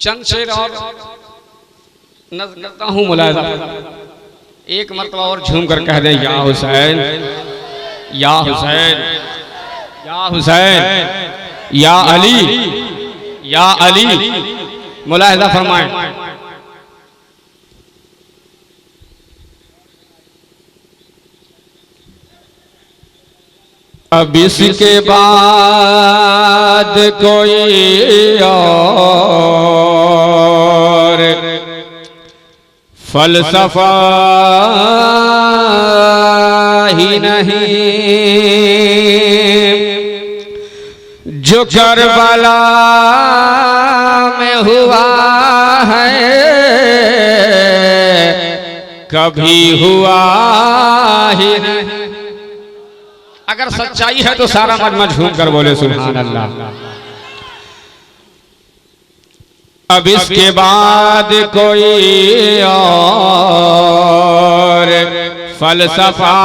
चंद शेर और नज़्म करता हूँ मुलाहिज़ा। एक मरतबा और झूम कर कह दें या हुसैन या हुसैन या हुसैन या अली मुलाहिज़ा फरमाएं। अब इसके बाद कोई और फलसफा ही नहीं जो करबला में हुआ है कभी हुआ ही नहीं। अगर सच्चाई है तो सारा मजमा झूम कर बोले सुभान अल्लाह। अब इसके बाद कोई और फलसफा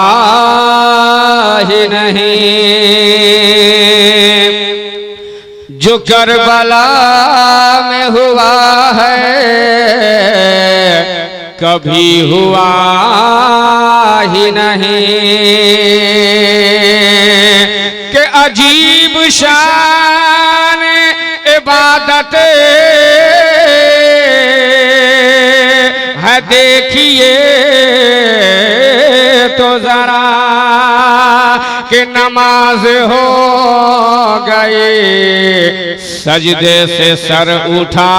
ही नहीं जो करबला में हुआ है कभी हुआ ही नहीं। कि अजीब शान इबादत है देखिए तो जरा कि नमाज हो गई सजदे से सर उठा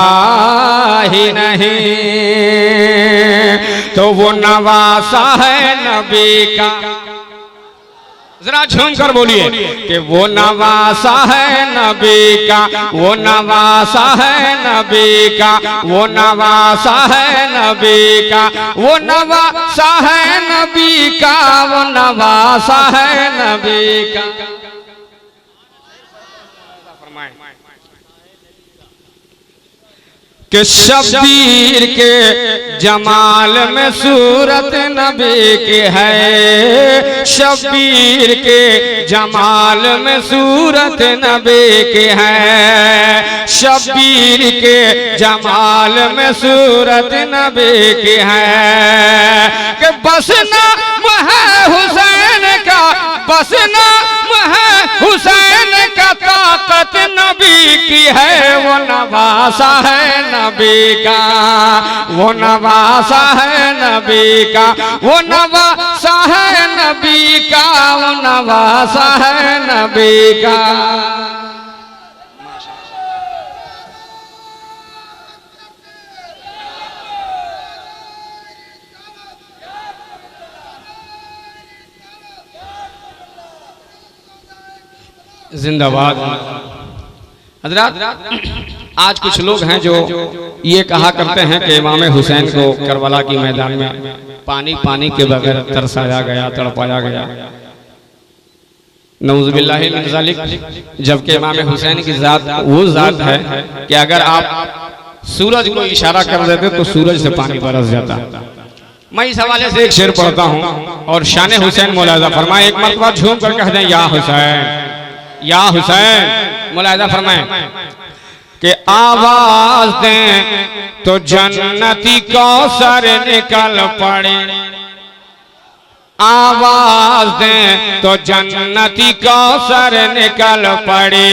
ही नहीं। तो वो नवासा है नबी का, जरा झूम कर बोलिए कि वो नवासा है नबी का, वो नवासा है नबी का, वो नवासा है नबी का, वो नवासा है नबी का, वो नवासा है नबी का। कि शब्बीर के जमाल में सूरत नबी की है, शब्बीर के जमाल में सूरत नबी की है, शब्बीर के जमाल में सूरत नबी की है। कि बस नाम है हुसैन का, बस नाम है हुसैन का, ताकत नबी की है। वो नवासा है नबी का, वो नवासा है नबी का, वो नवासा है नबी का, वो नवासा है नबी का। जिंदाबाद। हज़रात, आज कुछ लोग हैं जो ये कहा करते हैं कि इमाम हुसैन को करबला की मैदान में पानी के बगैर तरसाया गया, तड़पाया गया। नऊज़ुबिल्लाहि मिन ज़ालिक। जबकि इमाम हुसैन की जात वो जात है कि अगर आप सूरज को इशारा कर देते तो सूरज से पानी बरस जाता। मैं इस हवाले से एक शेर पढ़ता हूँ और शान हुसैन मुलाहिज़ा फरमाए। एक मरतबा झूम कर कह दें या हुसैन या हुसैन। मुलाहिज़ा फरमाएं कि आवाज दें तो जन्नती कौसर निकल पड़े, आवाज दें तो जन्नती कौसर निकल पड़े,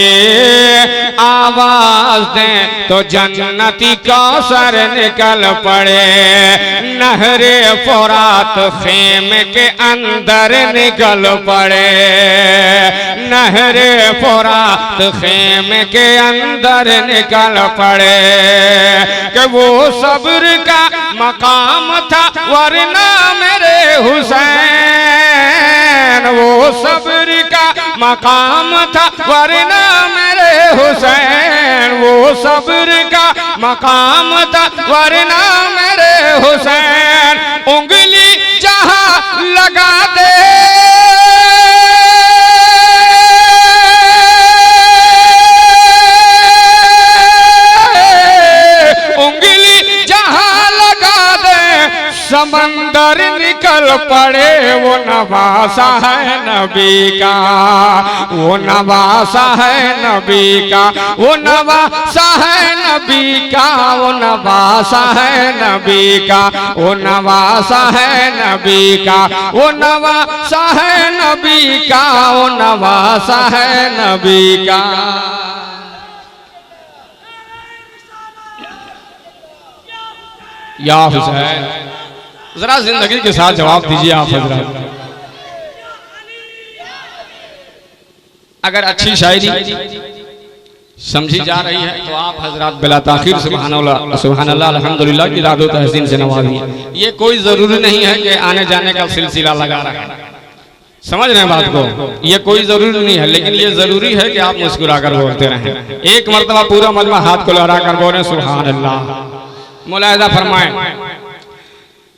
आवाज दें तो जन्नती कौसर निकल पड़े। नहरे फुरात खेमे के अंदर निकल पड़े, नहरे फुरात खेमे के अंदर निकल पड़े। कि वो सब्र का मकाम था वरना मेरे हुसैन, वो सब्र का मकाम था वरना मेरे हुसैन, वो सब्र का मकाम था वरना मेरे हुसैन। उंगली जहां लगा दे समंदर निकल पड़े वो नवासा है नबी का, वो नवासा है नबी का, वो नवासा है नबी का, वो नवासा है नबी का, वो नवासा है नबी का, वो नवासा है नबी का, वो नवासा है नबी का। या हुसैन, जरा जिंदगी के साथ जवाब दीजिए आप हजरात। अगर अच्छी शायरी समझी जा रही है तो आप हजरात बिला ताखीर सुभानअल्लाह सुभानअल्लाह अल्हम्दुलिल्लाह की रादो तहसीन से नवाजिए। ये कोई जरूरी नहीं है कि आने जाने का सिलसिला लगा रहा है, समझ रहे हैं बात को, ये कोई जरूरी नहीं है, लेकिन ये जरूरी है कि आप मुस्कुरा कर बोलते रहें। एक मरतबा पूरा मजमा हाथ को लहरा कर बोले सुभानअल्लाह। मुलाहिजा फरमाएं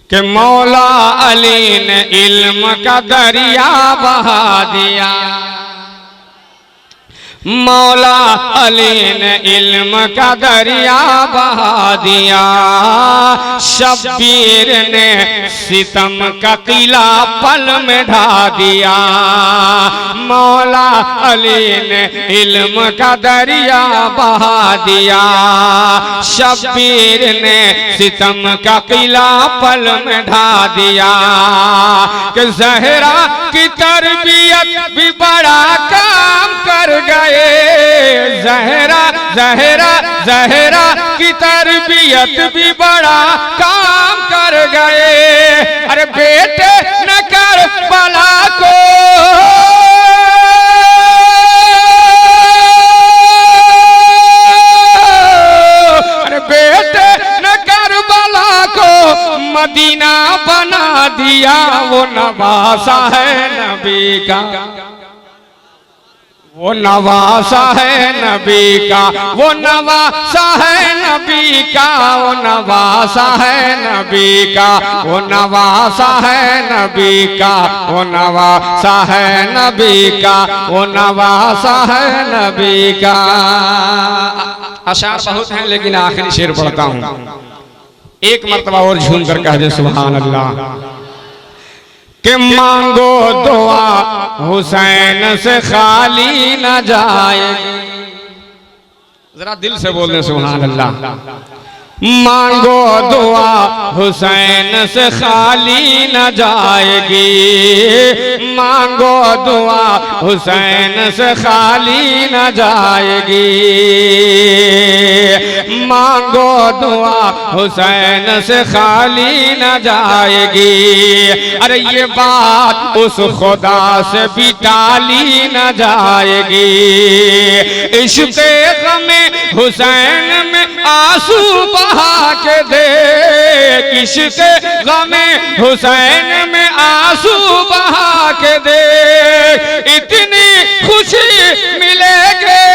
कि मौला अली ने इल्म का दरिया बहा दिया, मौला अली ने इल्म का दरिया बहा दिया, शब्बीर ने सितम का किला पल में ढा दिया, मौला अली ने इल्म का दरिया बहा दिया, शब्बीर ने सितम का किला पल में ढा दिया, कि ज़हरा की तरबियत भी बड़ा काम कर गए, ज़हरा ज़हरा ज़हरा की तरबियत भी बड़ा काम कर गए। अरे बेटे न कर बला को, अरे बेटे न कर बला को मदीना बना दिया, वो नवासा है नबी का, वो नवासा है नबी का, वो नवासा है नबी का, वो नवासा है नबी का, वो नवासा है नबी का, वो नवासा है नबी का, वो नवासा है नबी का। अशार बहुत हैं लेकिन आखिरी शेर पढ़ता हूँ, एक मर्तबा और झूम कर कह दे सुभान अल्लाह। कि मांगो दुआ हुसैन से खाली न जाए, जरा दिल से बोल दे सुभान अल्लाह। मांगो दुआ हुसैन से खाली न जाएगी, मांगो दुआ हुसैन से खाली न जाएगी, मांगो दुआ हुसैन से खाली न जाएगी। अरे ये बात उस खुदा से भी टाली न जाएगी, इश्क़े ग़मे हुसैन में आंसू बहा के दे, इश्क़े ग़मे हुसैन में आंसू बहा के दे, इतनी खुशी मिलेगी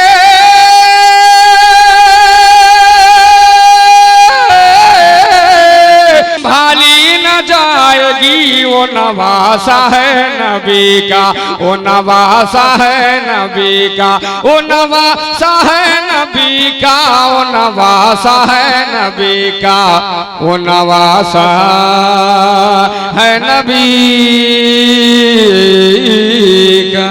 भाली न जाएगी। वो नवासा है नबी का, वो नवासा है नबी का, वो नवासा है नबी का, वो नवासा है नबी का, वो नवासा है नबी का।